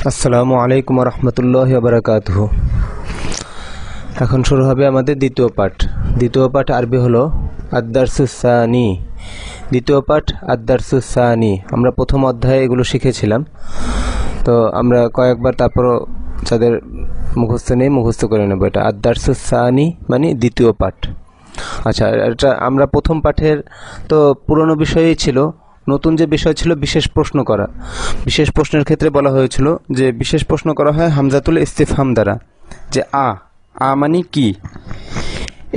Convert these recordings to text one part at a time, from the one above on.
আসসালামু আলাইকুম রহমতুল্লাহি ওয়া বারাকাতুহু। এখন শুরু হবে আমাদের দ্বিতীয় পাঠ। দ্বিতীয় পাঠ আরবি হলো আদ-দারসুস সানি। দ্বিতীয় পাঠ আদ-দারসুস সানি। আমরা প্রথম অধ্যায়ে এগুলো শিখেছিলাম, তো আমরা কয়েকবার তারপরও যাদের মুখস্থ নেই মুখস্থ করে নেব। এটা আদ-দারসুস সানি মানে দ্বিতীয় পাঠ। আচ্ছা, এটা আমরা প্রথম পাঠের তো পুরনো বিষয়ই ছিল। নতুন যে বিষয় ছিল বিশেষ প্রশ্ন করা। বিশেষ প্রশ্নের ক্ষেত্রে বলা হয়েছিল যে বিশেষ প্রশ্ন করা হয় হামজাতুল ইস্তিফহাম দ্বারা, যে আ মানে কি,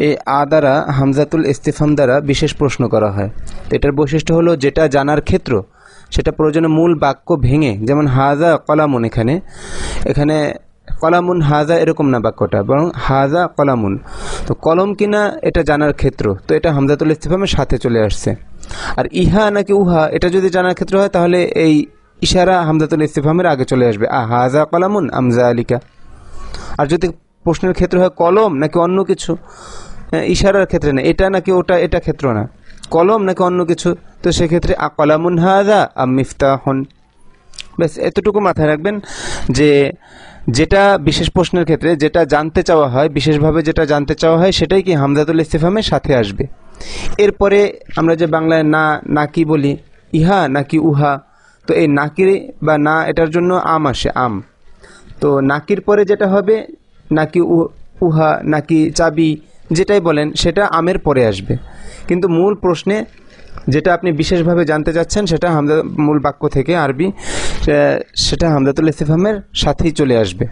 এই দ্বারা হামজাতুল ইস্তিফহাম দ্বারা বিশেষ প্রশ্ন করা হয়। এটার বৈশিষ্ট্য হলো যেটা জানার ক্ষেত্র সেটা প্রয়োজনে মূল বাক্য ভেঙে, যেমন হাজা কলামুন, এখানে কলামুন হাজা এরকম না বাক্যটা, বরং হাজা কলামুন। তো কলম কিনা এটা জানার ক্ষেত্র, তো এটা হামজাতুল ইস্তিফহামের সাথে চলে আসছে। আর ইহা নাকি উহা এটা যদি জানার ক্ষেত্র হয় তাহলে এই ইশারা হামজাতুল ইস্তিফহামের আগে চলে আসবে, হাজা কলামুন আমজা আলিকা। আর যদি প্রশ্নের ক্ষেত্র হয় কলম নাকি অন্য কিছু, ইশারার ক্ষেত্রে না, এটা নাকি ওটা, এটা ক্ষেত্র না, কলম নাকি অন্য কিছু, তো সেক্ষেত্রে কলামুন হাজা আম মিফতাহুন। ব্যাস এতটুকু মাথায় রাখবেন যে যেটা বিশেষ প্রশ্নের ক্ষেত্রে যেটা জানতে চাওয়া হয়, বিশেষভাবে যেটা জানতে চাওয়া হয় সেটাই কি হামজাতুল ইস্তিফহামের সাথে আসবে। এরপরে আমরা যে বাংলায় নাকি বলি, ইহা নাকি উহা, তো এই নাকির বা না এটার জন্য আম আসে, আম। তো নাকির পরে যেটা হবে নাকি উহা নাকি চাবি যেটাই বলেন সেটা আমের পরে আসবে। কিন্তু মূল প্রশ্নে যেটা আপনি বিশেষভাবে জানতে চাচ্ছেন সেটা মূল বাক্য থেকে আরবি, সেটা হামজাতুল ইস্তিফহামের সাথেই চলে আসবে।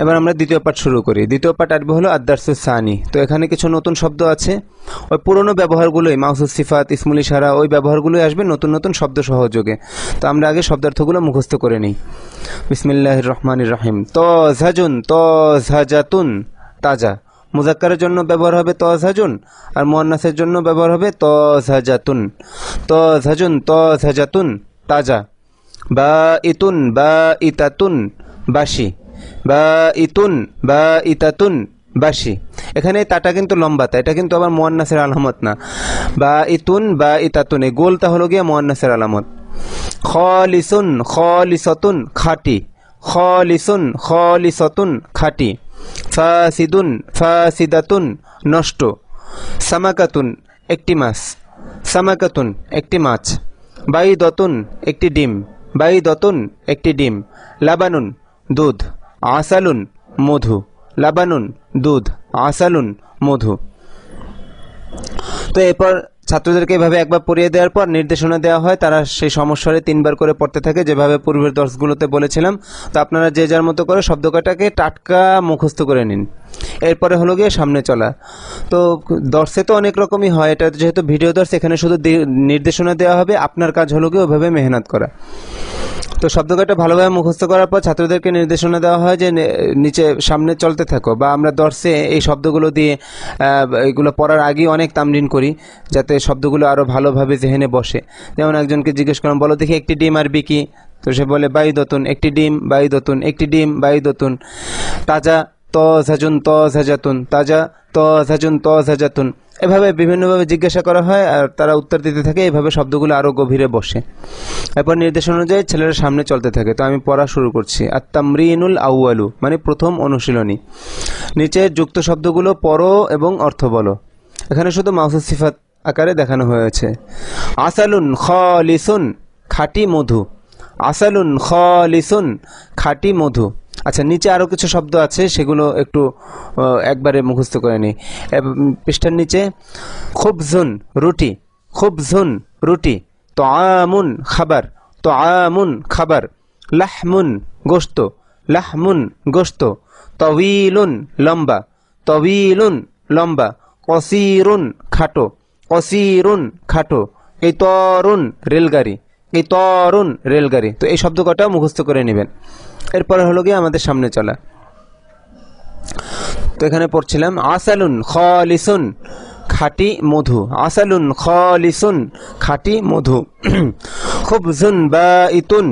এবার আমরা দ্বিতীয় পাঠ শুরু করি। দ্বিতীয় পাঠ আরবি হলো আদ-দারসুস সানি। তো এখানে কিছু নতুন শব্দ আছে, ওই পুরনো ব্যবহারগুলোই, মাউসুস সিফাত, ইসমুল ইশারা, ওই ব্যবহারগুলোই আসবে নতুন নতুন শব্দ সহযোগে। তো আমরা আগে শব্দার্থগুলো মুখস্থ করে নিই। বিসমিল্লাহির রহমানির রহিম। তাজাজুন, তাজাতুন, তাজা। মুজাক্কারের জন্য ব্যবহার হবে তাজাজুন, আর মুয়ান্নাসের জন্য ব্যবহার হবে তাজাতুন। তাজাজুন, তাজাতুন, তাজা। বাঈতুন, বাঈতাতুন, বাসি। বাঈতুন, বাঈতাতুন, বাসি। এখানে তাটা কিন্তু লম্বাতা, এটা কিন্তু আবার মুয়ান্নাসের আলামত না। বাঈতুন, বাঈতাতুন, এই গোলটা হলো গিয়ে মুয়ান্নাসের আলামত। খালিসুন, খালিসাতুন, খাঁটি। খালিসুন, খালিসাতুন, খাঁটি। ফাসিদুন, ফাসিদাতুন, নষ্ট। সামাকাতুন, একটি মাছ। সামাকাতুন, একটি মাছ। বাইদাতুন, একটি ডিম। বাইদাতুন, একটি ডিম। লাবানুন, দুধ। আসালুন, মধু। লাবানুন, দুধ। আসালুন, মধু। তো এরপর ছাত্রদেরকে এভাবে একবার পড়িয়ে দেওয়ার পর নির্দেশনা দেওয়া হয়, তারা সেই সমস্যারে 3 বার করে পড়তে থাকে, যেভাবে পূর্বের দর্শগুলোতে বলেছিলাম। তো আপনারা যে যার মতো করে শব্দ কটাকে টাটকা মুখস্থ করে নিন। এরপরে হলো গিয়ে সামনে চলা। তো দর্শে তো অনেক রকমই হয়, এটা যেহেতু ভিডিও দর্শ, এখানে শুধু নির্দেশনা দেওয়া হবে, আপনার কাজ হলো গিয়ে ওইভাবে মেহনত করা। তো শব্দ কটা ভালোভাবে মুখস্থ করার পর ছাত্রদেরকে নির্দেশনা দেওয়া হয় যে নিচে সামনে চলতে থাকো, বা আমরা দর্শে এই শব্দগুলো দিয়ে এগুলো পড়ার আগেই অনেক তামরিন করি যাতে শব্দগুলো আরও ভালোভাবে জেহেনে বসে। যেমন একজনকে জিজ্ঞেস করলাম, বলো দেখি একটি ডিম আরবি কি? তো সে বলে বাইদাতুন, একটি ডিম। বাইদাতুন, একটি ডিম। বাইদাতুন। তাজা, তাজাজুন, তাজাতুন, তাজা। তাজাজুন, তাজাতুন। এভাবে বিভিন্নভাবে জিজ্ঞাসা করা হয় আর তারা উত্তর দিতে থাকে, এভাবে শব্দগুলো আরও গভীরে বসে। এরপর নির্দেশনা অনুযায়ী ছেলেরা সামনে চলতে থাকে। তো আমি পড়া শুরু করছি। আত-তামরিনুল আউয়ালু মানে প্রথম অনুশীলনী। নিচের যুক্ত শব্দগুলো পড়ো এবং অর্থ বলো। এখানে শুধু মাউসুস সিফাত আকারে দেখানো হয়েছে। আসালুন, খালিসুন, খাঁটি মধু। আসালুন, খালিসুন, খাঁটি মধু। আচ্ছা, নিচে আরও কিছু শব্দ আছে, সেগুলো একটু একবারে মুখস্থ করে নিই। পৃষ্ঠার নিচে খুবজুন, রুটি। খুবজুন, রুটি। তাআমুন, খাবার। তাআমুন, খাবার। লাহমুন, গোশত। লাহমুন, গোশত। তাওয়ীলুন, লম্বা। তাওয়ীলুন, লম্বা। কসীরুন, খাটো। কসীরুন, খাটো। কিতারুন, রেলগাড়ি। কিতারুন, রেলগাড়ি। তো এই শব্দ কটাও মুখস্থ করে নেবেন। এরপরে হলো গিয়ে আমাদের সামনে চলা। তো এখানে পড়ছিলাম আসালুন, খালিসুন, খাঁটি মধু। আসালুন, খালিসুন, খাঁটি মধু। খুবজুন, বাঈতুন,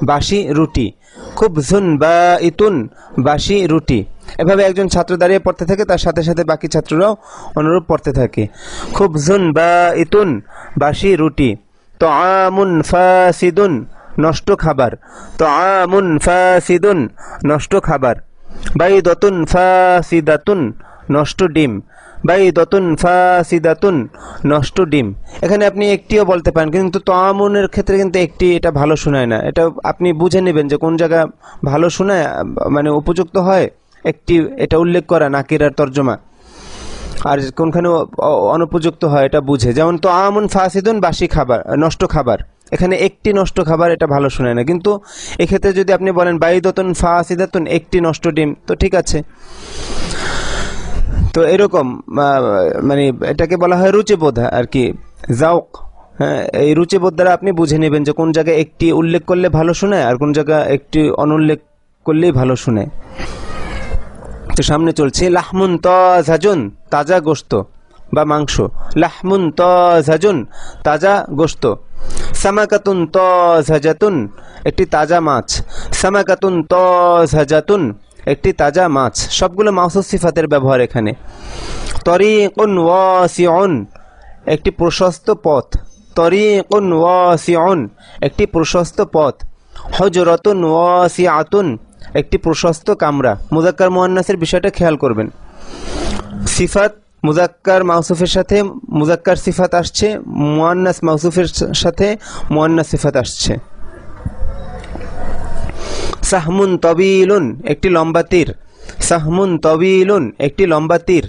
বাসি রুটি। খুবজুন, বাঈতুন, বাসি রুটি। এভাবে একজন ছাত্র দাঁড়িয়ে পড়তে থাকে, তার সাথে সাথে বাকি ছাত্ররাও অনুরূপ পড়তে থাকে। খুবজুন, বাঈতুন, বাসি রুটি। তাআমুন ফাসিদুন, নষ্ট খাবার। তাআমুন ফাসিদুন নষ্ট খাবার। বাইদাতুন ফাসিদাতুন নষ্ট ডিম। বাইদাতুন ফাসিদাতুন নষ্ট ডিম। এখানে আপনি একটিও বলতে পারেন, কিন্তু তাআমুনের ক্ষেত্রে কিন্তু একটি এটা ভালো শোনায় না। এটা আপনি বুঝে নেবেন যে কোন জায়গা ভালো শোনায়, মানে উপযুক্ত হয় একটি এটা উল্লেখ করা নাকিরার তর্জমা, আর কোনখানে অনুপযুক্ত হয় এটা বুঝে। যেমন তাআমুন ফাসিদুন বাসি খাবার, নষ্ট খাবার, এখানে একটি নষ্ট খাবার এটা ভালো শোনায় না। কিন্তু এক্ষেত্রে যদি আপনি বলেন বাইদাতুন ফাসিদাতুন একটি নষ্ট ডিম, তো ঠিক আছে। তো এরকম মানে এটাকে বলা হয় রুচিবোধ আর কি, জাউক। হ্যাঁ, এই রুচিবোধ দ্বারা আপনি বুঝে নেবেন যে কোন জায়গায় একটি উল্লেখ করলে ভালো শোনায় আর কোন জায়গায় একটি অনুল্লেখ করলেই ভালো শোনায়। তো সামনে চলছে লাহমুন তাজাজুন তাজা গোশত বা মাংস। লাহমুন তাজাজুন তাজা গোশত। সামাকাতুন তাজাতুন একটি তাজা মাছ। সামাকাতুন তাজাতুন একটি তাজা মাছ। সবগুলো মাউসুফ সিফাতের ব্যবহার এখানে। তরিকুন ওয়াসিউন একটি প্রশস্ত পথ। তরিকুন ওয়াসিউন একটি প্রশস্ত পথ। হুজরাতুন ওয়াসিআতুন একটি প্রশস্ত কামরা। মুযাক্কার মুআন্নাসের বিষয়টা খেয়াল করবেন। সিফাত মুযাক্কার মাউসুফের সাথে মুযাক্কার সিফাত আসছে, মুআন্নাস মাউসুফের সাথে মুআন্নাস সিফাত আসছে। সাহমুন তবিলুন একটি লম্বা তীর। সাহমুন তবিলুন একটি লম্বা তীর।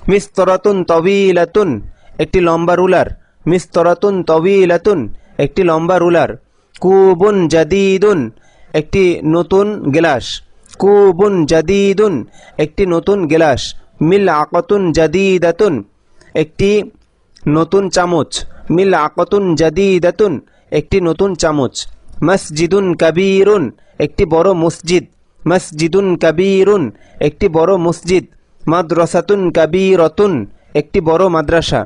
মিসতরাতুন তবিলাতুন একটি লম্বা রুলার। মিসতরাতুন তবিলাতুন একটি লম্বা রুলার। কুবুন জাদিদুন একটি নতুন গিলাস। কুবুন জাদিদুন একটি নতুন গিলাস। মিলআকাতুন জাদিদাতুন একটি নতুন চামচ। মিলআকাতুন জাদিদাতুন একটি নতুন চামচ। মসজিদুন কাবীরুন একটি বড় মসজিদ। মসজিদুন কাবীরুন একটি বড় মসজিদ। মাদ্রাসাতুন কাবীরাতুন একটি বড় মাদ্রাসা।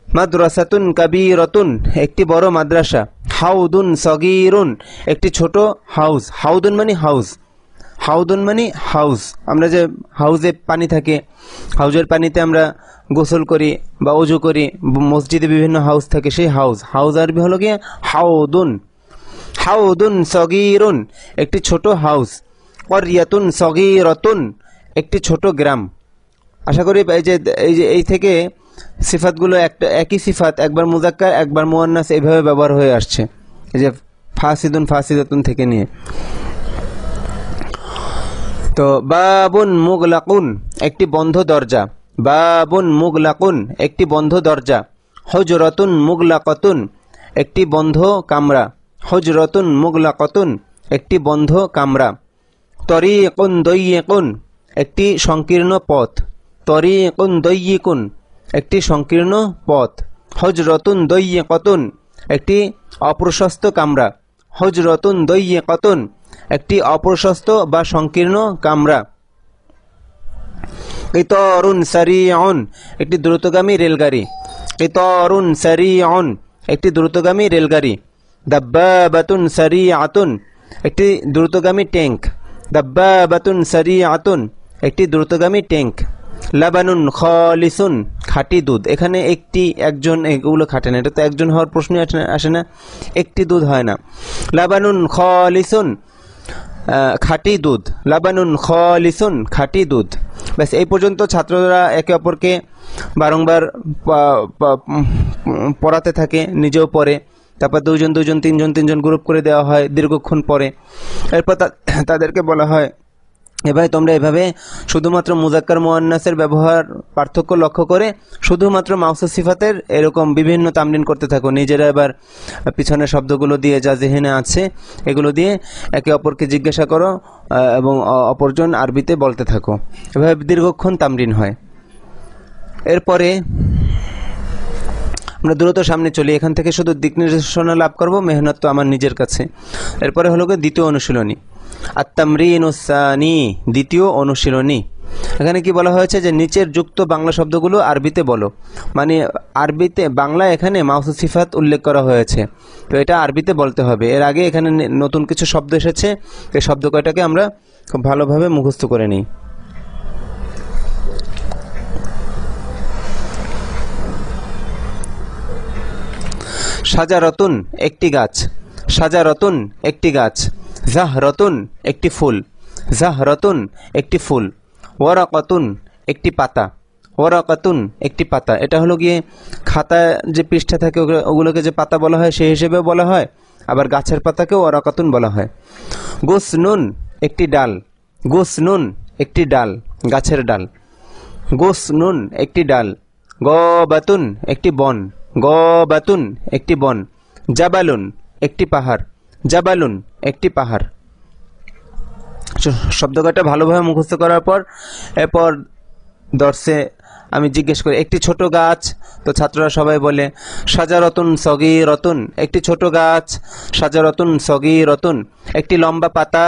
মাদ্রাসাতুন কাবীরাতুন একটি বড় মাদ্রাসা। হাউদুন সগীরুন একটি ছোট হাউস। হাউদুন মানে হাউস। হাউদুন মানে হাউস। আমরা যে হাউজে পানি থাকে, হাউজের পানিতে আমরা গোসল করি বা ওযু করি, মসজিদে বিভিন্ন হাউস থাকে, সেই হাউস। হাউস আরবি হলো গিয়ে হাউদুন। হাউদুন সগীরুন একটি ছোট হাউস। ক্বরিয়াতুন সগীরাতুন একটি ছোট গ্রাম। আশা করি এই থেকে সিফাতগুলো একটা একই সিফাত, একবার মুযাক্কার একবার মুআন্নাস এইভাবে ব্যবহার হয়ে আসছে, এই যে ফাসিদুন ফাসিদাতুন থেকে নিয়ে। তো বাবুন মুগলাকুন একটি বন্ধ দরজা। বাবুন মুগলাকুন একটি বন্ধ দরজা। হুজরাতুন মুগলাকাতুন একটি বন্ধ কামরা। হুজরাতুন মুগলাকাতুন একটি বন্ধ কামরা। তরিকুন দাইয়িকুন একটি সংকীর্ণ পথ। তরিকুন দাইয়িকুন একটি সংকীর্ণ পথ। হুজরাতুন দাইয়িকাতুন একটি অপ্রশস্ত কামরা। হুজরাতুন দাইয়িকাতুন একটি অপ্রশস্ত বা সংকীর্ণ কামরা। কিতারুন সারিউন একটি দ্রুতগামী রেলগাড়ি। কিতারুন সারিউন একটি দ্রুতগামী রেলগাড়ি। দাব্বাবাতুন সারিআতুন একটি দ্রুতগামী ট্যাঙ্ক। দাব্বাবাতুন সারিআতুন একটি দ্রুতগামী ট্যাঙ্ক। লাবানুন খালিসুন খাঁটি দুধ। এখানে একটি একজন এগুলো খাটে না, এটা তো একজন হওয়ার প্রশ্নই আসে না, একটি দুধ হয় না। লাবানুন খালিসুন খাঁটি দুধ। লাবানুন খালিসুন খাঁটি দুধ। ব্যাস এই পর্যন্ত ছাত্ররা একে অপরকে বারংবার পড়াতে থাকে, নিজেও পড়ে, তারপর দুইজন দুইজন তিনজন তিনজন গ্রুপ করে দেওয়া হয় দীর্ঘক্ষণ পরে। এরপর তাদেরকে বলা হয়, এভাবে তোমরা এভাবে শুধুমাত্র মুযাক্কার মুআন্নাসের ব্যবহার পার্থক্য লক্ষ্য করে শুধুমাত্র মাউসুফ সিফাতের এরকম বিভিন্ন তামরিন করতে থাকো। নিজেরা এবার পিছনের শব্দগুলো দিয়ে যা জেহেনে আছে এগুলো দিয়ে একে অপরকে জিজ্ঞাসা করো এবং অপরজন আরবিতে বলতে থাকো। এভাবে দীর্ঘক্ষণ তামরিন হয়। এরপরে আমরা দ্রুত সামনে চলি, এখান থেকে শুধু দিক নির্দেশনা লাভ করব, মেহনত তো আমার নিজের কাছে। এরপরে হলো দ্বিতীয় অনুশীলনী, আত-তামরিনুস সানি, দ্বিতীয় অনুশীলনী। এখানে কি বলা হয়েছে যে নিচের যুক্ত বাংলা শব্দগুলো আরবিতে বলো। মানে আরবিতে, বাংলা এখানে মাউসুফ সিফাত উল্লেখ করা হয়েছে, তো এটা আরবিতে বলতে হবে। এর আগে এখানে নতুন কিছু শব্দ এসেছে, এই শব্দ কয়টাকে আমরা খুব ভালোভাবে মুখস্থ করে নিই। শাজারাতুন একটি গাছ। শাজারাতুন একটি গাছ, জাহরাতুন একটি ফুল, জাহরাতুন একটি ফুল, ওয়ারাকাতুন একটি পাতা, ওয়ারাকাতুন একটি পাতা। এটা হলো গিয়ে খাতা যে পৃষ্ঠা থাকে ওগুলোকে যে পাতা বলা হয় সেই হিসেবেও বলা হয়, আবার গাছের পাতাকেও ওয়ারাকাতুন বলা হয়। গোসনুন একটি ডাল, গোসনুন একটি ডাল, গাছের ডাল, গোসনুন একটি ডাল। গবাতুন একটি বন, গবাতুন একটি বন। জাবালুন একটি পাহাড়, জাবালুন একটি পাহাড়। শব্দ কয়টা ভালোভাবে মুখস্থ করার পর এরপর দর্শে আমি জিজ্ঞেস করি একটি ছোট গাছ, তো ছাত্ররা সবাই বলে শাজারাতুন সগীরাতুন, একটি ছোট গাছ, শাজারাতুন সগীরাতুন। একটি লম্বা পাতা,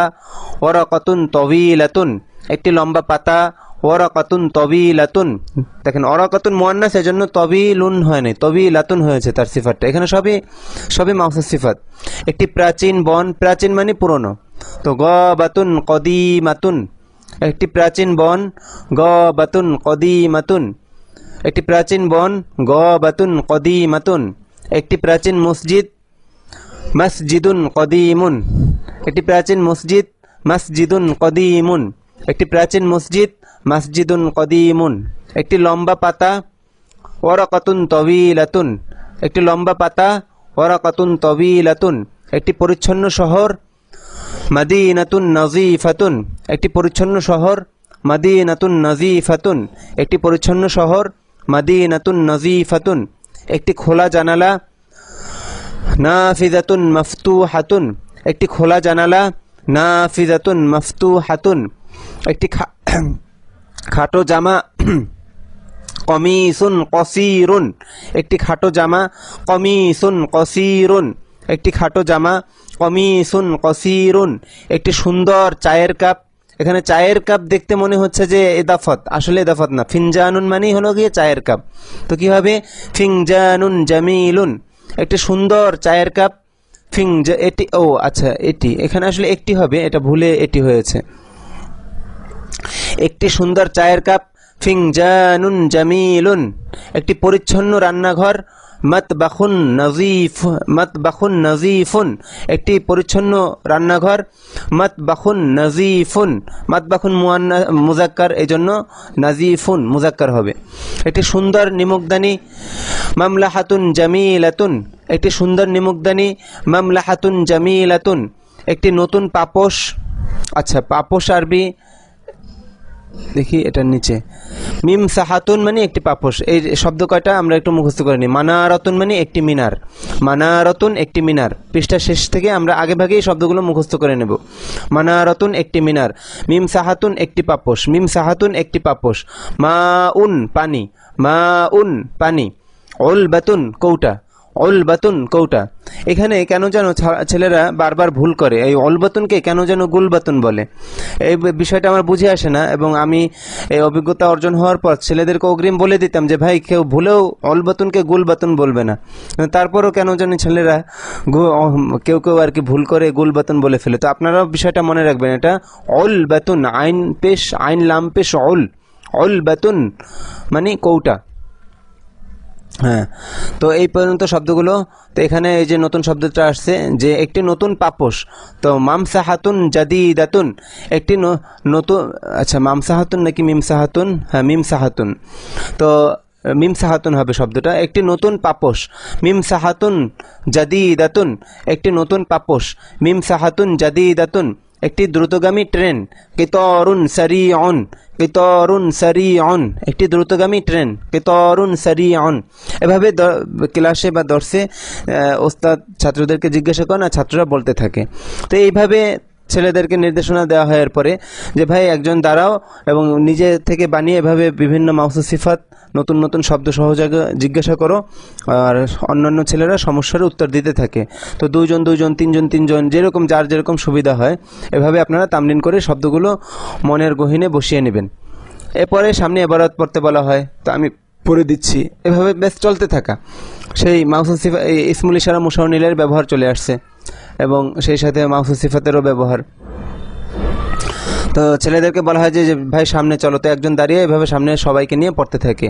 ওয়ারাকাতুন তাওয়ীলাতুন, একটি লম্বা পাতা, ওয়ারাকাতুন তাওয়ীলাতুন। দেখেন ওয়ারাকাতুন মুয়ান্নাস, এজন্য তাওয়ীলুন হয় নাই, তাওয়ীলাতুন হয়েছে তার সিফাতটা। এখানে সবই মাউসুফ সিফাত। একটি প্রাচীন বন, প্রাচীন মানে পুরনো, তো গাবাতুন কদিমাতুন, একটি প্রাচীন বন, গাবাতুন কদিমাতুন। একটি প্রাচীন বন, গাবাতুন কদিমাতুন। একটি প্রাচীন মসজিদ, মসজিদুন কদিমুন, একটি প্রাচীন মসজিদ, মসজিদুন কদিমুন। একটি প্রাচীন মসজিদ, মসজিদুন কদিমুন। একটি লম্বা পাতা, ওয়ারাকাতুন তাওয়ীলাতুন, একটি লম্বা পাতা, ওয়ারাকাতুন তাওয়ীলাতুন। একটি পরিচ্ছন্ন শহর, মাদিনাতুন নাযীফাতুন, একটি পরিচ্ছন্ন শহর, মাদিনাতুন নাযীফাতুন। একটি পরিচ্ছন্ন শহর, মাদিনাতুন নাযীফাতুন। একটি খোলা জানালা, নাফিযাতুন মাফতুহাতুন, একটি খোলা জানালা, নাফিযাতুন মাফতুহাতুন। একটি খাটো জামা, কমিসুন কসীরুন, একটি খাটো জামা, কমিসুন কসীরুন। একটি খাটো জামা, কমিসুন কসীরুন। একটি সুন্দর চায়ের কাপ, এখানে চায়ের কাপ দেখতে মনে হচ্ছে যে ইদাফত, আসলে ইদাফত না, ফিনজানুন মানেই হলো গিয়ে চায়ের কাপ। তো কি হবে? ফিনজানুন জামিলুন, একটি সুন্দর চায়ের কাপ, এটি, ও আচ্ছা এটি, এখানে আসলে একটি হবে, এটা ভুলে এটি হয়েছে। একটি সুন্দর চায়ের কাপ, ফিনজানুন জামিলুন। একটি পরিচ্ছন্ন রান্নাঘর, মাতবাখুন নাযীফ, মাতবাখুন নাযীফুন। একটি পরিচ্ছন্ন রান্নাঘর, মাতবাখুন নাযীফুন। মাতবাখুন মুযাক্কার, এজন্য নাযীফুন মুযাক্কার হবে। একটি সুন্দর নিমুকদানি, মামলাহাতুন জামিলাতুন, একটি সুন্দর নিমুকদানি, মামলাহাতুন জামিলাতুন। একটি নতুন পাপোশ, আচ্ছা পাপোশ আরবি দেখি এটার নিচে, মিম সাহাতুন মানে একটি পাপোশ। এই শব্দ কয়টা আমরা একটু মুখস্থ করে নিই। মানারাতুন মানে একটি মিনার, মানারাতুন একটি মিনার। পৃষ্ঠা শেষ থেকে আমরা আগে ভাগেই শব্দগুলো মুখস্থ করে নেব। মানারাতুন একটি মিনার, মিম সাহাতুন একটি পাপোশ, মিম সাহাতুন একটি পাপোশ। মাউন পানি, মাউন পানি। উলবাতুন কৌটা, উলবাতুন কৌটা। এখানে কেন যেন ছেলেরা বারবার ভুল করে, এই উলবাতুনকে কেন যেন গুলবাতুন বলে, এই বিষয়টা আমার বুঝে আসে না। এবং আমি এই অভিজ্ঞতা অর্জন হওয়ার পর ছেলেদেরকে অগ্রিম বলে দিতাম যে ভাই কেউ ভুলেও উলবাতুনকে গুলবাতুন বলবে না। তারপরও কেন যেন ছেলেরা কেউ আর কি ভুল করে গুলবাতুন বলে ফেলে। তো আপনারাও বিষয়টা মনে রাখবেন, এটা উলবাতুন, আইন পেশ, আইন লাম পেশ উল, উলবাতুন মানে কৌটা। হ্যাঁ, তো এই পর্যন্ত শব্দগুলো। তো এখানে এই যে নতুন শব্দটা আসছে যে একটি নতুন পাপোশ, তো মামসাহাতুন জাদিদাতুন, একটি নতুন, আচ্ছা মামসাহাতুন নাকি মিমসাহাতুন? হ্যাঁ মিমসাহাতুন, তো মিমসাহাতুন হবে শব্দটা। একটি নতুন পাপোশ, মিমসাহাতুন জাদিদাতুন, একটি নতুন পাপোশ, মিমসাহাতুন জাদিদাতুন। একটি দ্রুতগামী ট্রেন, কিতারুন সারিউন, কিতারুন সারিউন, একটি দ্রুতগামী ট্রেন, কিতারুন সারিউন। এভাবে ক্লাসে বা দর্শে ওস্তাদ ছাত্রদেরকে জিজ্ঞাসা করেন আর ছাত্ররা বলতে থাকে। তো এইভাবে ছেলেদেরকে নির্দেশনা দেওয়া হয় এরপরে যে ভাই একজন দাঁড়াও এবং নিজে থেকে বানিয়ে এভাবে বিভিন্ন মাউসুফ সিফাত, নতুন নতুন শব্দ সহযোগে জিজ্ঞাসা করো, আর অন্যান্য ছেলেরা সমস্যার উত্তর দিতে থাকে। তো দুইজন দুইজন, তিনজন তিনজন, যেরকম যার যেরকম সুবিধা হয় এভাবে আপনারা তামরিন করে শব্দগুলো মনের গহীনে বসিয়ে নেবেন। এরপরে সামনে ইবারত পড়তে বলা হয়, তো আমি পড়ে দিচ্ছি। এভাবে বেশ চলতে থাকা সেই মাউসুফ সিফাত, ইসমুল ইশারা মুশাউনিলের ব্যবহার চলে আসছে এবং সেই সাথে মাউসুফ সিফাতেরও ব্যবহার। তো ছেলেদেরকে বলা হয় যে ভাই সামনে চলো, তো একজন দাঁড়িয়ে এভাবে সামনে সবাইকে নিয়ে পড়তে থাকে।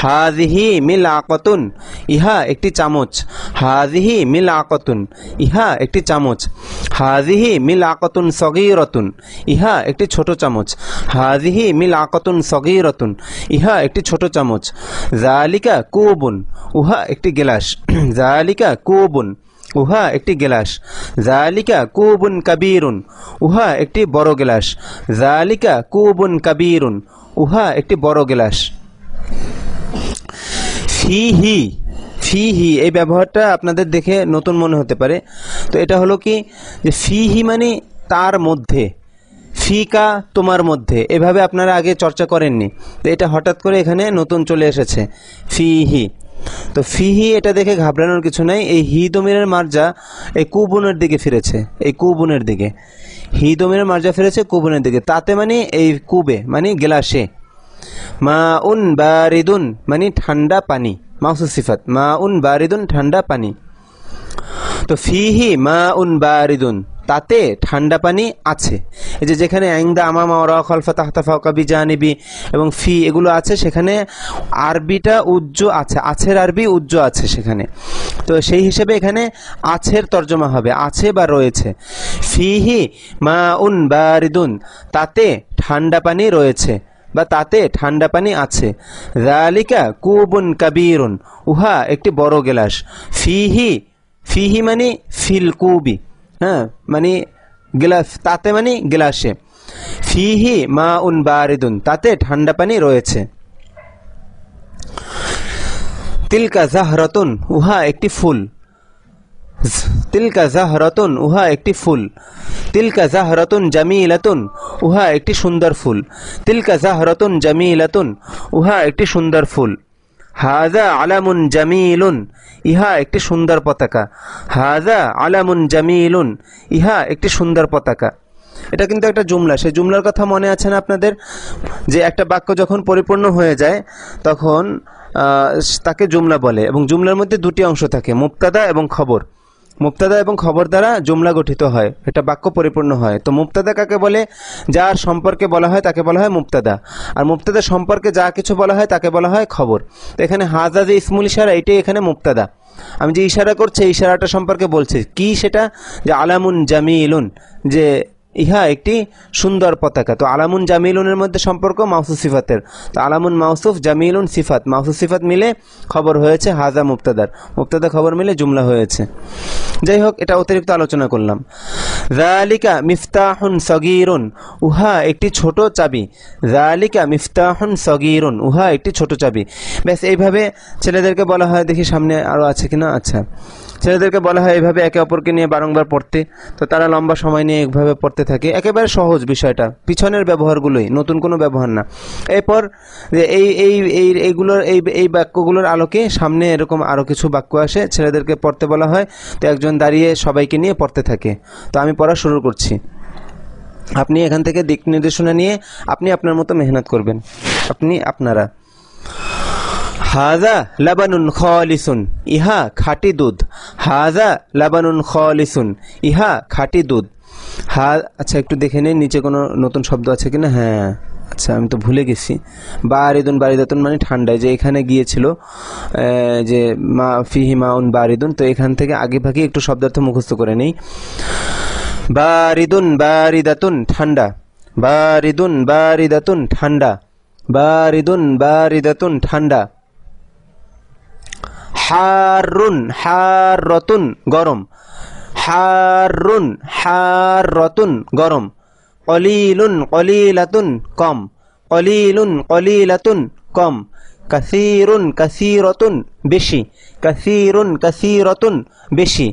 হাযিহি মিলআকাতুন, ইহা একটি চামচ। হাযিহি মিলআকাতুন, ইহা একটি চামচ। হাযিহি মিলআকাতুন সগীরাতুন, ইহা একটি ছোট চামচ। হাযিহি মিলআকাতুন সগীরাতুন, ইহা একটি ছোট চামচ। যালিকা কুবুন, উহা একটি গিলাস। যালিকা কুবুন, উহা একটি গিলাস। যালিকা কুবুন কাবীরুন, উহা একটি বড় গিলাস। যালিকা কুবুন কাবীরুন, উহা একটি বড় গিলাস। ফিহি, ফিহি এই ব্যবহারটা আপনাদের দেখে নতুন মনে হতে পারে। তো এটা হলো কি যে ফিহি মানে তার মধ্যে, ফিকা তোমার মধ্যে, এভাবে আপনারা আগে চর্চা করেননি, তো এটা হঠাৎ করে এখানে নতুন চলে এসেছে ফিহি। তো ফিহি এটা দেখে ঘাবড়ানোর কিছু নাই। এই হি দমিরের মার্জা এই কুবুনের দিকে ফিরেছে, এই কুবুনের দিকে হি দমিরের মার্জা ফিরেছে কুবুনের দিকে। তাতে মানে এই কুবে মানে গিলাসে। মাউন বারিদুন মানে ঠান্ডা পানি, মাউসুফ সিফাত। মাউন বারিদুন ঠান্ডা পানি। তো ফিহি মাউন বারিদুন তাতে ঠান্ডা পানি আছে। এই যে যেখানে আইন্দা আমামা ওয়া খালফা তাহতা ফাওকা বিজানিবি এবং ফি এগুলো আছে, সেখানে আরবিটা উজ্জ আছে, আছের আরবি উজ্জ আছে সেখানে। তো সেই হিসেবে এখানে আছের তর্জমা হবে, আছে বা রয়েছে। ফিহি মাউন বারিদুন তাতে ঠান্ডা পানি রয়েছে বা তাতে ঠান্ডা পানি আছে। যালিকা কুবুন কাবীরুন, উহা একটি বড় গিলাস। ফিহি, ফিহি মানে ফিল কুবি, হ্যাঁ মানে গিলাস, তাতে মানে গিলাসে। ফিহি মাউন বারিদুন তাতে ঠান্ডা পানি রয়েছে। তিলকা জাহরাতুন, উহা একটি ফুল। তিলকা জাহরাতুন, উহা একটি ফুল। তিলকা জাহরাতুন জামিলাতুন, উহা একটি সুন্দর ফুল। তিলকা জাহরাতুন জামিলাতুন, উহা একটি সুন্দর ফুল। হাযা আলামুন জামিলুন, ইহা একটি সুন্দর পতাকা। হাযা আলামুন জামিলুন, ইহা একটি সুন্দর পতাকা। এটা কিন্তু একটা জুমলা। সেই জুমলার কথা মনে আছে না আপনাদের, যে একটা বাক্য যখন পরিপূর্ণ হয়ে যায় তখন তাকে জুমলা বলে, এবং জুমলার মধ্যে দুটি অংশ থাকে, মুবতাদা এবং খবর। মুবতাদা এবং খবর দ্বারা জুমলা গঠিত হয়, এটা বাক্য পরিপূর্ণ হয়। তো মুবতাদা কাকে বলে? যার সম্পর্কে বলা হয় তাকে বলা হয় মুবতাদা, আর মুবতাদা সম্পর্কে যা কিছু বলা হয় তাকে বলা হয় খবর। তো এখানে হাজা যে ইসমুল ইশারা, এটাই এখানে মুবতাদা। আমি যে ইশারা করছি এই ইশারাটা সম্পর্কে বলছি কি, সেটা যে আলামুন জামিলুন, যে ইহা একটি সুন্দর পতাকা। তো আলামুন জামিলুনের মধ্যে সম্পর্ক মাউসুফ সিফাতের। তো আলামুন মাউসুফ, জামিলুন সিফাত, মাউসুফ সিফাত মিলে খবর হয়েছে হাজা মুবতাদার, মুবতাদা খবর মিলে জুমলা হয়েছে। যাই হোক, এটা অতিরিক্ত আলোচনা করলাম। যালিকা মিফতাহুন সগীরুন, উহা একটি ছোট চাবি। যালিকা মিফতাহুন সগীরুন, উহা একটি ছোট চাবি। ব্যাস এইভাবে ছেলেদেরকে বলা হয়, দেখি সামনে আরো আছে কিনা। আচ্ছা, ছেলেদেরকে বলা হয় এইভাবে একে অপরকে নিয়ে বারংবার পড়তে। তো তারা লম্বা সময় নিয়ে এইভাবে পড়তে থাকে। একেবারে সহজ বিষয়টা, পিছনের ব্যবহারগুলোই, নতুন কোনো ব্যবহার না। এরপর এইগুলোর এই বাক্যগুলোর আলোকে সামনে এরকম আরো কিছু বাক্য আসে, ছেলেদেরকে পড়তে বলা হয়। তো একজন দাঁড়িয়ে সবাইকে নিয়ে পড়তে থাকে। তো আমি পড়া শুরু করছি, আপনি এখান থেকে দিক নির্দেশনা নিয়ে আপনি আপনার মতো মেহনত করবেন, আপনারা। হাযা লাবানুন খালিসুন, ইহা খাঁটি দুধ। হাযা লাবানুন খালিসুন, ইহা খাঁটি দুধ। আচ্ছা, একটু দেখে নিন নিচে কোনো নতুন শব্দ আছে কিনা। হ্যাঁ, আচ্ছা, আমি তো ভুলে গেছি। বারিদুন, বারিদাতুন মানে ঠান্ডায়, যে এখানে গিয়েছিল যে মা ফিহি মাউন বারিদুন, তো এখান থেকে আগে ভাগে একটু শব্দার্থ মুখস্থ করে নেই। বারিদুন বারিদাতুন ঠান্ডা, বারিদুন বারিদাতুন ঠান্ডা, বারিদুন বারিদাতুন ঠান্ডা। হারুন হারতুন গরম, হারুন হারতুন গরম। কলিলুন কলিলাতুন কম, কলিলুন কলিলাতুন কম। কাসীরুন কাসীরাতুন বেশি, কাসীরুন কাসীরাতুন বেশি।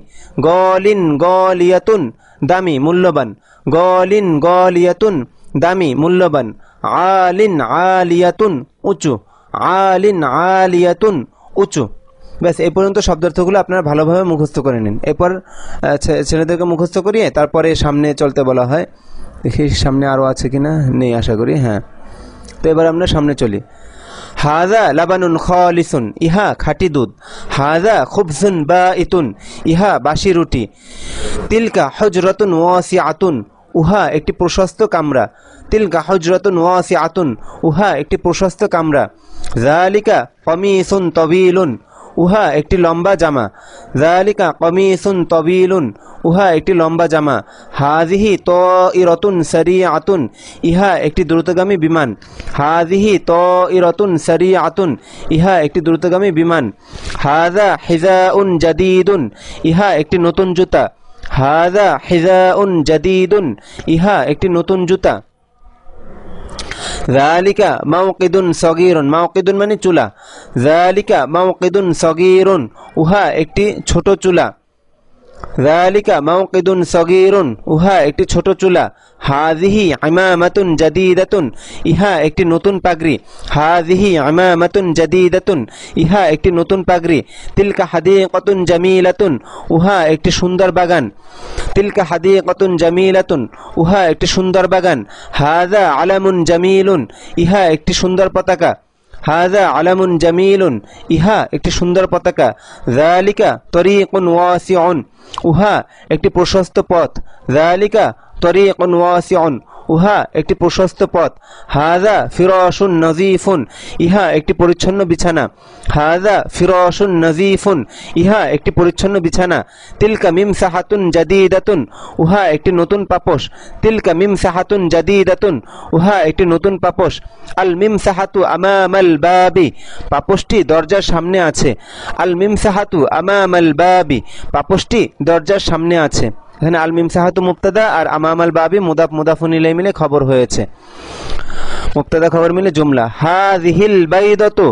গলিন গলিয়াতুন দামি মূল্যবান, গলিন গলিয়াতুন দামি মূল্যবান। আলিন আলিয়াতুন উঁচু, আলিন আলিয়াতুন উঁচু। ব্যাস এই পর্যন্ত শব্দার্থগুলো আপনারা ভালোভাবে মুখস্থ করে নিন। এরপর ছেলেদেরকে মুখস্থ করিয়ে তারপরে সামনে চলতে বলা হয়। দেখি সামনে আরো আছে কিনা, নেই আশা করি। হ্যাঁ, তো এবার আমরা সামনে চলি। হাযা লাবানুন খালিসুন, ইহা খাঁটি দুধ। হাযা খুবজুন বাঈতুন, ইহা বাসি রুটি। তিলকা হুজরাতুন ওয়াসিআতুন, উহা একটি প্রশস্ত কামরা। তিলকা হুজরাতুন ওয়াসিআতুন, উহা একটি প্রশস্ত কামরা। যালিকা কমিসুন তবিলুন, উহা একটি লম্বা জামা। যালিকা কমিসুন তবিলুন, উহা একটি লম্বা জামা। হাযিহি তাইরাতুন সারিআতুন, ইহা একটি দ্রুতগামী বিমান। হাযিহি তাইরাতুন সারিআতুন, ইহা একটি দ্রুতগামী বিমান। হাযা হিযাউন জাদীদুন, ইহা একটি নতুন জুতা। হাযা হিযাউন জাদীদুন, ইহা একটি নতুন জুতা। যালিকা মাওকিদুন সগীরুন, মাওকিদুন মানে চুলা। যালিকা মাওকিদুন সগীরুন, উহা একটি ছোট চুলা। যালিকা মাওকিদুন সগীরুন, উহা একটি ছোট চুলা। হাযিহি ইমামাতুন জাদীদাতুন, ইহা একটি নতুন পাগড়ি। হাযিহি ইমামাতুন জাদীদাতুন, ইহা একটি নতুন পাগড়ি। তিলকা হাদীকাতুন জামিলাতুন, উহা একটি সুন্দর বাগান। তিলকা হাদীকাতুন জামিলাতুন, উহা একটি সুন্দর বাগান। হাযা আলামুন জামিলুন, ইহা একটি সুন্দর পতাকা। হাযা আলামুন জামিলুন, ইহা একটি সুন্দর পতাকা। যালিকা তরীকুন ওয়াসিউন, উহা একটি প্রশস্ত পথ। যালিকা তরীকুন ওয়াসিউন, উহা একটি প্রশস্ত পথ। হাযা ফিরাশুন নযীফুন, ইহা একটি পরিচ্ছন্ন বিছানা। হাযা ফিরাশুন নযীফুন, ইহা একটি পরিচ্ছন্ন বিছানা। তিলকা মিমসাহাতুন জাদীদাতুন, উহা একটি নতুন পাপোশ। তিলকা মিমসাহাতুন জাদীদাতুন, উহা একটি নতুন পাপোশ। আল মিমসাহাতু আমামাল বাবি, পাপোশটি দরজার সামনে আছে। আল মিমসাহাতু আমামাল বাবি, পাপোশটি দরজার সামনে আছে। এখানে আল মিমসাহাতু মুবতাদা আর আমামাল বাবি মুদাফ মুদাফুন ইলাইহি মিলে খবর হয়েছে। মুবতাদা খবর মিলে জুমলা। হাযিহিল বাইদাতু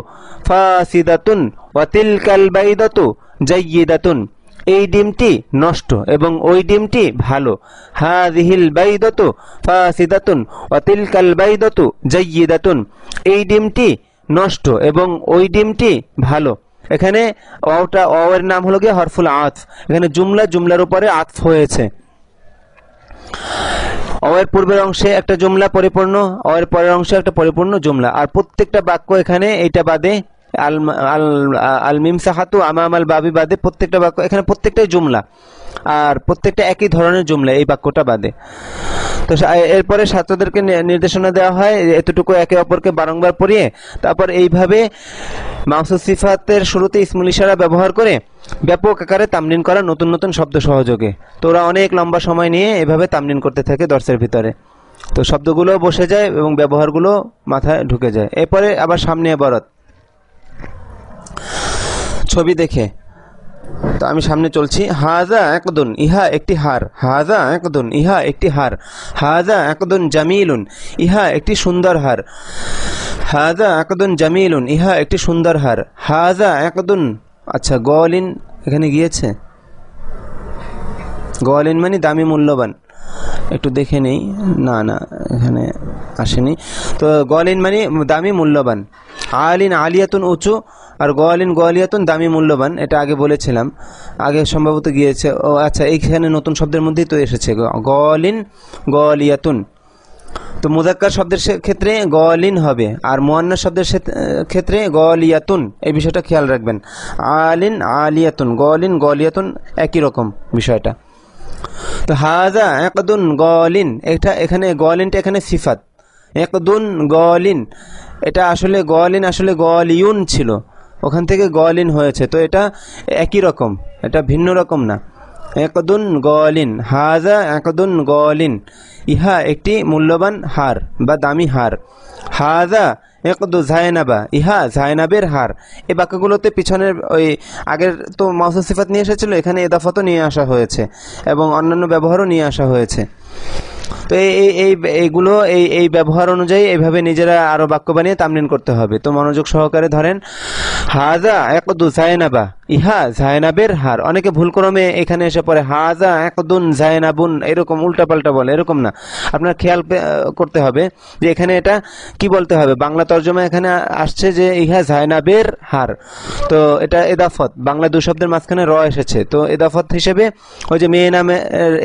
ফাসিদাতুন ওয়া তিলকাল বাইদাতু জাইয়িদাতুন, এই ডিমটি নষ্ট এবং ওই ডিমটি ভালো। হাযিহিল বাইদাতু ফাসিদাতুন ওয়া তিলকাল বাইদাতু জাইয়িদাতুন, এই ডিমটি নষ্ট এবং ওই ডিমটি ভালো। এখানে ওটা ওর নাম হলো গিয়ে হরফুল আতফ। এখানে জুমলা জুমলার উপরে আতফ হয়েছে। ওর পূর্বের অংশে একটা জুমলা পরিপূর্ণ, ওর পরের অংশে একটা পরিপূর্ণ জুমলা। আর প্রত্যেকটা বাক্য এখানে এইটা বাদে আল মিমসাহাতু আমামাল বাবি বাদে প্রত্যেকটা বাক্য এখানে প্রত্যেকটাই জুমলা আর প্রত্যেকটা একই ধরনের জুমলা এই বাক্যটা বাদে। তো এরপরে ছাত্রদেরকে নির্দেশনা দেওয়া হয় এতটুকু একে অপরকে বারংবার পড়িয়ে তারপর এইভাবে মাউসুফ সিফাতের শুরুতে ইসমুল ইশারা ব্যবহার করে ব্যাপক আকারে তামরিন করা নতুন নতুন শব্দ সহযোগে। তো ওরা অনেক লম্বা সময় নিয়ে এভাবে তামরিন করতে থাকে দর্সের ভিতরে। তো শব্দগুলো বসে যায় এবং ব্যবহারগুলো মাথায় ঢুকে যায়। এরপরে আবার সামনে ইবারত ছবি দেখে। তো আমি সামনে চলছি। হাযা আকদুন, ইহা একটি হার। হাযা আকদুন, ইহা একটি হার। হাযা আকদুন জামিলুন, ইহা একটি সুন্দর হার। হাযা আকদুন জামিলুন, ইহা একটি সুন্দর হার। হাযা আকদুন, আচ্ছা গলিন এখানে গিয়েছে। গলিন মানে দামি মূল্যবান, একটু দেখে নেই। না না এখানে আসেনি। তো গলিন মানে দামি মূল্যবান। আলিন আলিয়াতুন উঁচু আর গলিন গলিয়াতুন দামি মূল্যবান, এটা আগে বলেছিলাম, আগে সম্ভবত গিয়েছে। ও আচ্ছা এইখানে নতুন শব্দের মধ্যেই তো এসেছে গলিন গলিয়াতুন। তো মুযাক্কার শব্দের ক্ষেত্রে গলিন হবে আর মুআন্নাস শব্দের ক্ষেত্রে গলিয়াতুন, এই বিষয়টা খেয়াল রাখবেন। আলিন আলিয়াতুন, গলিন গলিয়াতুন একই রকম বিষয়টা। তো হাযা আকদুন গলিন, এটা এখানে গলিনটা এখানে সিফাত। একদুন গলিন, এটা আসলে গলিন আসলে গলিউন ছিল, ওখান থেকে গলিন হয়েছে। তো এটা একই রকম, এটা ভিন্ন রকম না। একদুন গলিন, হাযা একদুন গলিন, ইহা একটি মূল্যবান হার বা দামি হার। হাযা একদু জায়নাবা, ইহা জায়নাবের হার। এই বাক্যগুলোতে পিছনের ওই আগের তো মাউসুফ সিফাত নিয়ে এসেছিল, এখানে ইদাফাতও নিয়ে আসা হয়েছে এবং অন্যান্য ব্যবহারও নিয়ে আসা হয়েছে। তো এইগুলো এই ব্যবহার অনুযায়ী এইভাবে নিজেরা আরো বাক্য বানিয়ে তামরিন করতে হবে। তো মনোযোগ সহকারে ধরেন। হাযা একদু জায়নাবা, ইহা জায়নাবের হার। অনেকে ভুলক্রমে এখানে এসে পড়ে হাযা একদুন জায়নাবুন, এরকম উল্টাপাল্টা বলে, এরকম না। আপনার খেয়াল করতে হবে যে এখানে এটা কি বলতে হবে। বাংলা তর্জমা এখানে আসছে যে ইহা জায়নাবের হার, তো এটা এদাফত, বাংলা দুই শব্দের মাঝখানে র এসেছে। তো এদাফত হিসেবে ওই যে মেয়ে নামে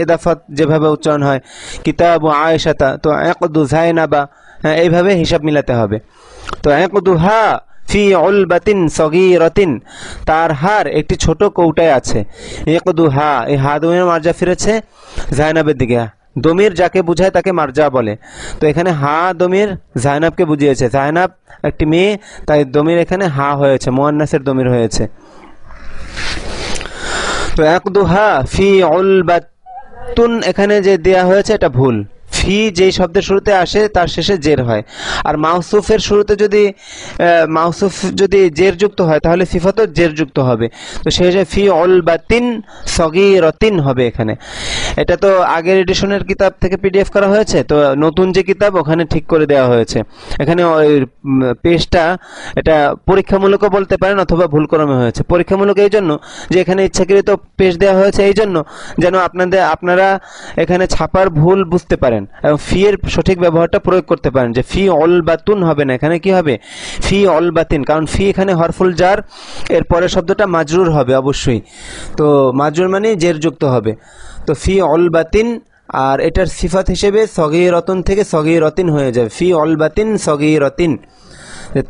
এদাফত যেভাবে উচ্চারণ হয় কিতাবু আয়েশাতা, তো একদু জায়নাবা, হ্যাঁ এইভাবে হিসাব মিলাতে হবে। তো একদুহা ফি উলবাতিন সগীরাতিন, তার হার একটি ছোট কৌটায় আছে। একদুহা, এই হা দুইয়ের মার্জা ফিরেছে জায়নাবের দিকে। দমির যাকে বুঝায় তাকে মারজা বলে। তো এখানে হা দমির জায়নাবকে বুঝিয়েছে, জায়নাব একটি মেয়ে, তাই দমির এখানে হা হয়েছে, মুয়ান্নাসের দমির হয়েছে। তো একদুহা ফি উলবাতুন এখানে যে দেয়া হয়েছে এটা ভুল। ফি যেই শব্দের শুরুতে আসে তার শেষে জের হয়, আর মাউসুফের শুরুতে যদি মাউসুফ যদি জের যুক্ত হয় তাহলে সিফাতও জের যুক্ত হবে। তো সেই হিসেবে ফি উলবাতিন সগীরাতিন হবে এখানে। এটা তো আগের এডিশনের কিতাব থেকে পিডিএফ করা হয়েছে, তো নতুন যে কিতাব ওখানে ঠিক করে দেওয়া হয়েছে। এখানে পেজটা এটা পরীক্ষামূলকও বলতে পারেন অথবা ভুলক্রমে হয়েছে। পরীক্ষামূলক এই জন্য যে এখানে ইচ্ছাকৃত পেজ দেওয়া হয়েছে, এই জন্য যেন আপনারা এখানে ছাপার ভুল বুঝতে পারেন এবং ফি এর সঠিক ব্যবহারটা প্রয়োগ করতে পারেন, যে ফি অলবাতুন হবে না, এখানে কি হবে ফি অলবাতিন, কারণ ফি এখানে হরফুল জার, এর পরের শব্দটা মাজরুর হবে অবশ্যই। তো মাজরুর মানে জের যুক্ত হবে। তো ফি অলবাতিন, আর এটার সিফাত হিসেবে সগীরাতুন থেকে সগীরাতিন হয়ে যাবে, ফি অলবাতিন সগীরাতিন।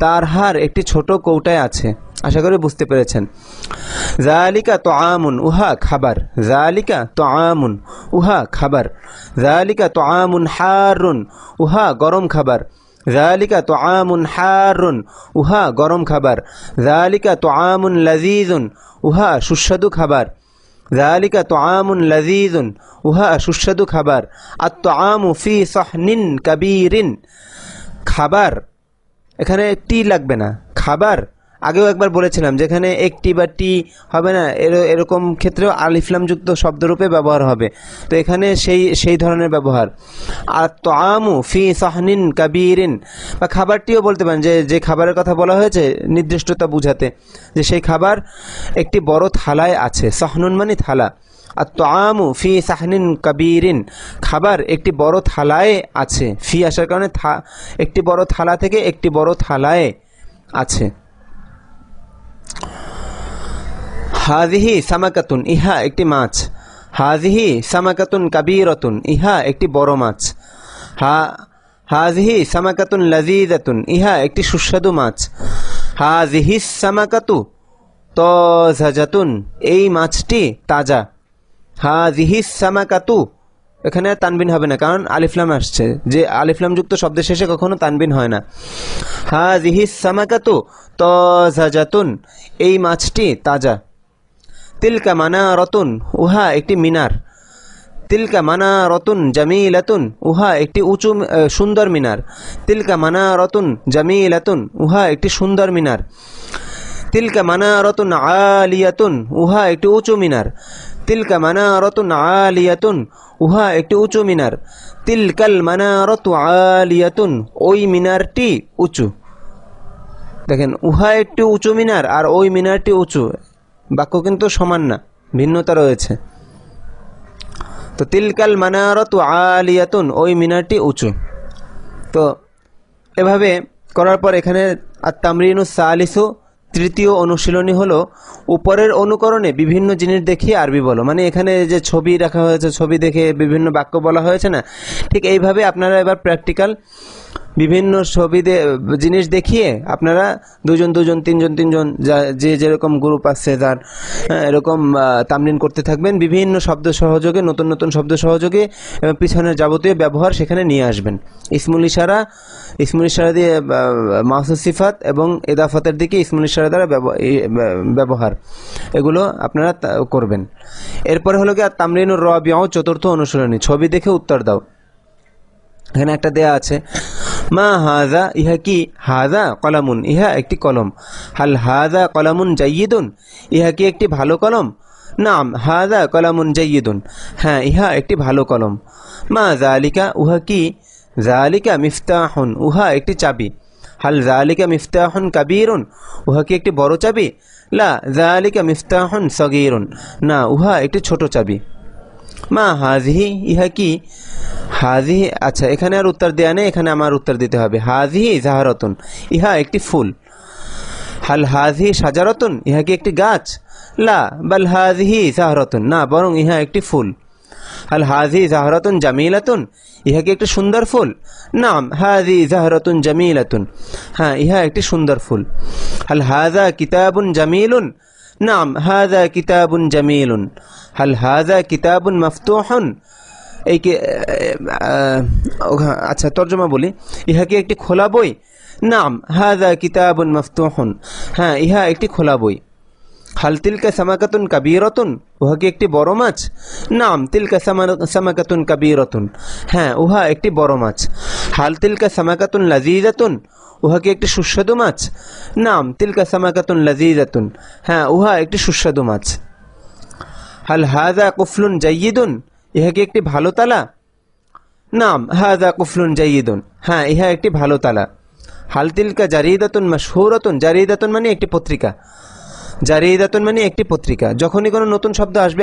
তার হার একটি ছোট কৌটায় আছে, আশা করি বুঝতে পেরেছেন। যালিকা তুআমুন উহা খাবার, যালিকা তুআমুন উহা খাবার, যালিকা তুআমুন হারুন উহা গরম খাবার, যালিকা তুআমুন হারুন উহা গরম খাবার, যালিকা তুআমুন লাযীযুন উহা সুস্বাদু খাবার, যালিকা তুআমুন লাযীযুন উহা সুস্বাদু খাবার। আত-তুআমু ফি সাহনিন কাবীরিন, খাবার এখানে টি লাগবে না, খাবার আগেও একবার বলেছিলাম যেখানে একটি বা টি হবে না, এরকম ক্ষেত্রেও আলিফলাম যুক্ত শব্দরূপে ব্যবহার হবে। তো এখানে সেই ধরনের ব্যবহার। আর তুআমু ফি সাহনিন কাবীরিন, বা খাবারটিও বলতে পারেন যে খাবারের কথা বলা হয়েছে নির্দিষ্টতা বুঝাতে, যে সেই খাবার একটি বড় থালায় আছে। সাহনুন মানে থালা, আর তুআমু ফি সাহনিন কাবীরিন, খাবার একটি বড় থালায় আছে। ফি আসার কারণে একটি বড় থালা থেকে একটি বড় থালায় আছে। হাযিহি সামাকাতুন, ইহা একটি মাছ। হাযিহি সামাকাতুন কাবীরাতুন, ইহা একটি বড় মাছ। হাযিহি সামাকাতুন লাযীযাতুন, ইহা একটি সুস্বাদু মাছ। হাযিহিস সামাকাতু তাযাতুন, এই মাছটি তাজা। হাযিহিস সামাকাতু, এখানে তানবিন হবে না কারণ আলিফলাম আসছে, যে আলিফলাম যুক্ত শব্দের শেষে কখনো তানবিন হয় না। হাযিহিস সামাকাতু তাযাতুন, এই মাছটি তাজা। তিলকা মানারাতুন, উহা একটি মিনার। তিলকা মানারাতুন জামিলাতুন, উহা একটি উঁচু সুন্দর মিনার। তিলকা মানারাতুন জামিলাতুন, উহা একটি সুন্দর মিনার। তিলকা মানারাতুন আলিয়াতুন, উহা একটি উঁচু মিনার। তিলকা মানারাতুন আলিয়াতুন, উহা একটি উঁচু মিনার। তিলকাল মানারাতু আলিয়াতুন, ওই মিনারটি উঁচু। দেখেন, উহা একটি উঁচু মিনার আর ওই মিনারটি উঁচু, বাক্য কিন্তু সমান না, ভিন্নতা রয়েছে। তো তিলকাল মানারাতু আলিয়াতুন, ওই মিনারটি উঁচু। তো এভাবে করার পর এখানে আত-তামরিনুস সালিসু, তৃতীয় অনুশীলনী হলো উপরের অনুকরণে বিভিন্ন জিনিস দেখিয়ে আরবি বলো। মানে এখানে যে ছবি রাখা হয়েছে, ছবি দেখে বিভিন্ন বাক্য বলা হয়েছে না, ঠিক এইভাবে আপনারা এবার প্র্যাকটিক্যাল বিভিন্ন ছবি জিনিস দেখিয়ে আপনারা দুজন তিনজন যে যেরকম গ্রুপ আছে যার এরকম তামরিন করতে থাকবেন। বিভিন্ন শব্দ সহযোগে, নতুন শব্দ সহযোগে এবং পিছনের যাবতীয় ব্যবহার সেখানে নিয়ে আসবেন। ইসমুল ইশারা দিয়ে মাউসুফ সিফাত এবং ইদাফাতের দিকে ইসমুল ইশারা দ্বারা ব্যবহার, এগুলো আপনারা করবেন। এরপরে হলো কি তামরিনুর রাবিউ, চতুর্থ অনুশীলনী, ছবি দেখে উত্তর দাও। এখানে একটা দেয়া আছে, মা হাযা, ইহা কি? হাযা কলামুন, ইহা একটি কলম। হাল হাযা কলামুন জাইয়িদুন, ইহা কি একটি ভালো কলম? নাম হাযা কলামুন জাইয়িদুন, হ্যাঁ ইহা একটি ভালো কলম। মা যালিকা, উহা কি? যালিকা মিফতাহুন, উহা একটি চাবি। হাল যালিকা মিফতাহুন কাবীরুন, উহা কি একটি বড় চাবি? লা যালিকা মিফতাহুন সগীরুন, না উহা একটি ছোট চাবি। মা হাযিহি, ইহা কি? হাযিহি, আচ্ছা এখানে আর উত্তর দেয়া নেই, এখানে আমার উত্তর দিতে হবে। হাযিহি যাহরাতুন, ইহা একটি ফুল। হাল হাযিহি শাজারাতুন, ইহা কি একটি গাছ? লা বাল হাযিহি যাহরাতুন, না বরং ইহা একটি ফুল। হাল হাযিহি যাহরাতুন জামিলাতুন, ইহা কি একটি সুন্দর ফুল? নাম হাযিহি যাহরাতুন জামিলাতুন, হ্যাঁ ইহা একটি সুন্দর ফুল। হাল হাযা কিতাবুন জামিলুন, নাম হাযা কিতাবুন জামিলুন। হাল হাযা কিতাবুন মাফতুহুন, এই কি আচ্ছা তর্জমা বলি, ইহা কি একটি খোলা বই? নাম হাযা কিতাবুন মাফতুহুন, হ্যাঁ ইহা একটি খোলা বই। হাল তিলকা সামাকাতুন কাবীরাতুন, উহা কি একটি বড় মাছ? নাম তিলকা সামাকাতুন কাবীরাতুন, হ্যাঁ উহা একটি বড় মাছ। হাল তিলকা সামাকাতুন লাযীজাতুন, উহা কি একটি সুস্বাদু মাছ? নাম তিলকা সামাকাতুন লাযীজাতুন, হ্যাঁ উহা একটি সুস্বাদু মাছ। হাল হাযা কুফলুন জাইয়িদুন, ইহা কি একটি ভালো তালা? নাম হাযা কুফলুন জাইয়িদুন, হ্যাঁ ইহা একটি ভালো তালা। হাল তিলকা জারিদাতুন মাশহুরাতুন, জারিদাতুন মানে একটি পত্রিকা, জারিদাতুন মানে একটি পত্রিকা। যখনই কোনো নতুন শব্দ আসবে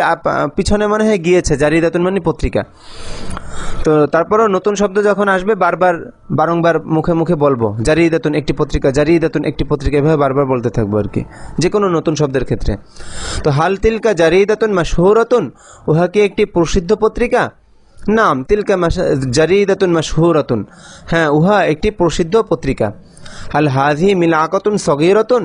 পিছনে মনে হয় গিয়েছে, জারিদাতুন মানে পত্রিকা। তো তারপরও নতুন শব্দ যখন আসবে বারংবার মুখে মুখে বলবো জারিদাতুন একটি পত্রিকা, জারিদাতুন একটি পত্রিকা, এভাবে বারবার বলতে থাকবো আর কি, যে কোনো নতুন শব্দের ক্ষেত্রে। তো হাল তিলকা জারিদাতুন মাশহুরাতুন, উহা কি একটি প্রসিদ্ধ পত্রিকা? নাম তিলকা জারিদাতুন মাশহুরাতুন, হ্যাঁ উহা একটি প্রসিদ্ধ পত্রিকা। হাল হাযিহি মিলআকাতুন সগীরাতুন,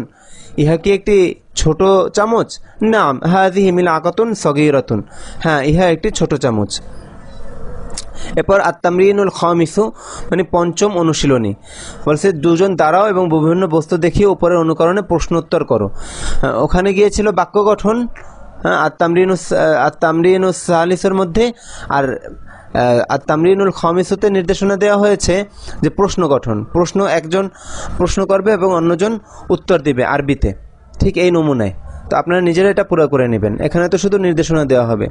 ইহা কি একটি ছোট চামচ? নাম হাযিহি মিলআকাতুন সগীরাতুন, হ্যাঁ ইহা একটি ছোট চামচ। এরপর আত-তামরিনুল খামিসু মানে পঞ্চম অনুশীলনী, বলছে দুজন দাঁড়াও এবং বিভিন্ন বস্তু দেখিয়ে উপরের অনুকরণে প্রশ্ন উত্তর করো। ওখানে গিয়েছিল বাক্য গঠন আত-তামরিনুস সালিসের মধ্যে, আর আত-তামরিনুল খামিসুতে নির্দেশনা দেওয়া হয়েছে যে প্রশ্ন গঠন, প্রশ্ন একজন প্রশ্ন করবে এবং অন্যজন উত্তর দিবে আরবিতে, ঠিক এই নমুনায়। তো আপনারা নিজেরা এটা পুরো করে নেবেন, এখানে তো শুধু নির্দেশনা দেওয়া হবে।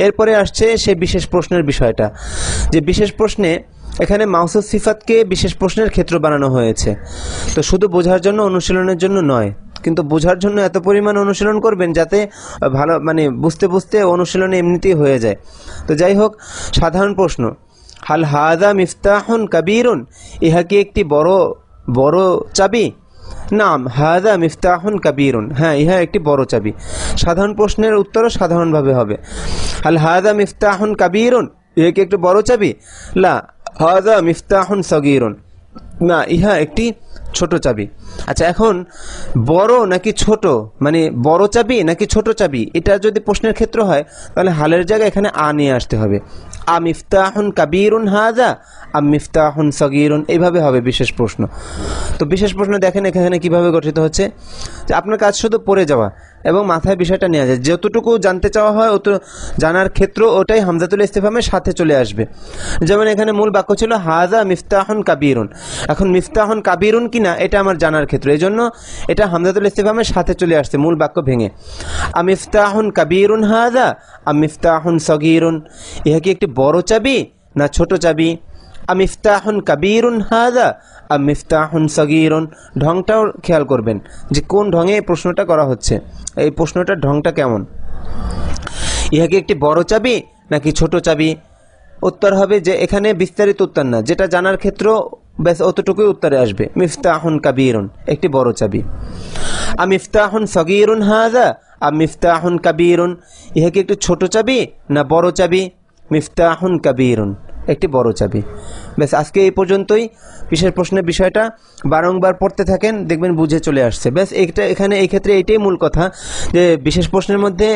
এরপরে আসছে সে বিশেষ প্রশ্নের বিষয়টা, যে বিশেষ প্রশ্নে এখানে মাউসুফ সিফাতকে বিশেষ প্রশ্নের ক্ষেত্র বানানো হয়েছে। তো শুধু বোঝার জন্য, অনুশীলনের জন্য নয়, কিন্তু বোঝার জন্য এত পরিমাণ অনুশীলন করবেন যাতে ভালো মানে বুঝতে বুঝতে অনুশীলন এমনিতেই হয়ে যায়। তো যাই হোক, সাধারণ প্রশ্ন, হাল হাযা মিফতাহুন কাবীরুন, ইহা কি একটি বড় চাবি? নাম হাযা মিফতাহুন কাবীরুন, হ্যাঁ ইহা একটি বড় চাবি। সাধারণ প্রশ্নের উত্তরও সাধারণভাবে হবে। হাল হাযা মিফতাহুন কাবীরুন, ইহা কি একটি বড় চাবি? লা হাযা মিফতাহুন সগীরুন, না ইহা একটি ছোট চাবি। আচ্ছা, এখন বড় নাকি ছোট, মানে বড় চাবি নাকি ছোট চাবি, এটা যদি প্রশ্নের ক্ষেত্র হয় তাহলে হালের জায়গায় এখানে আ নিয়ে আসতে হবে। আ মিফতাহুন কাবীরুন হাযা আম মিফতাহুন সগীরুন, এইভাবে হবে বিশেষ প্রশ্ন। তো বিশেষ প্রশ্ন দেখেন এখানে কিভাবে গঠিত হচ্ছে, যে আপনার কাজ শুধু পড়ে যাওয়া এবং মাথায় বিষয়টা নেওয়া যায়, যতটুকু জানতে চাওয়া হয় অত জানার ক্ষেত্র ওটাই হামজাতুল ইস্তিফহামের সাথে চলে আসবে। যেমন এখানে মূল বাক্য ছিল হাযা মিফতাহুন কাবীরুন, এখন মিফতাহুন কাবীরুন কিনা এটা আমার জানার ক্ষেত্র, এই জন্য এটা হামজাতুল ইস্তিফহামের সাথে চলে আসছে মূল বাক্য ভেঙে। আ মিফতাহুন কাবীরুন হাযা আম মিফতাহুন সগীরুন, ইহা কি একটি বড় চাবি না ছোট চাবি? আ মিফতাহুন কাবীরুন হাযা আম মিফতাহুন সগীরুন, ঢংটাও খেয়াল করবেন যে কোন ঢঙে প্রশ্নটা করা হচ্ছে, এই প্রশ্নটার ঢংটা কেমন। ইহা কি একটি বড় চাবি নাকি ছোট চাবি? উত্তর হবে যে এখানে বিস্তারিত উত্তর না, যেটা জানার ক্ষেত্র ব্যাস অতটুকুই উত্তরে আসবে। মিফতাহুন কাবীরুন, একটি বড় চাবি। আ মিফতাহুন সগীরুন হাযা আম মিফতাহুন কাবীরুন, ইহা কি একটি ছোট চাবি না বড় চাবি? মিফতাহুন কাবীরুন, একটি বড় চাবি। ব্যাস আজকে এই পর্যন্তই। বিশেষ প্রশ্নের বিষয়টা বারংবার পড়তে থাকেন, দেখবেন বুঝে চলে আসছে। ব্যাস এখানে এই ক্ষেত্রে এইটাই মূল কথা, যে বিশেষ প্রশ্নের মধ্যে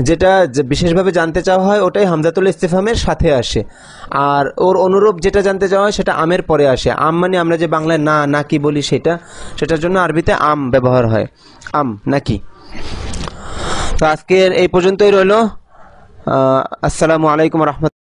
যেটা বিশেষভাবে জানতে চাওয়া হয় ওটাই হামজাতুল ইস্তিফহামের সাথে আসে, আর ওর অনুরূপ যেটা জানতে চাওয়া হয় সেটা আমের পরে আসে। আম মানে আমরা যে বাংলায় না কি বলি সেটার জন্য আরবিতে আম ব্যবহার হয়, আম নাকি। তো আজকের এই পর্যন্তই রইল। আসসালামু আলাইকুম ওয়া রাহমাতুল্লাহ।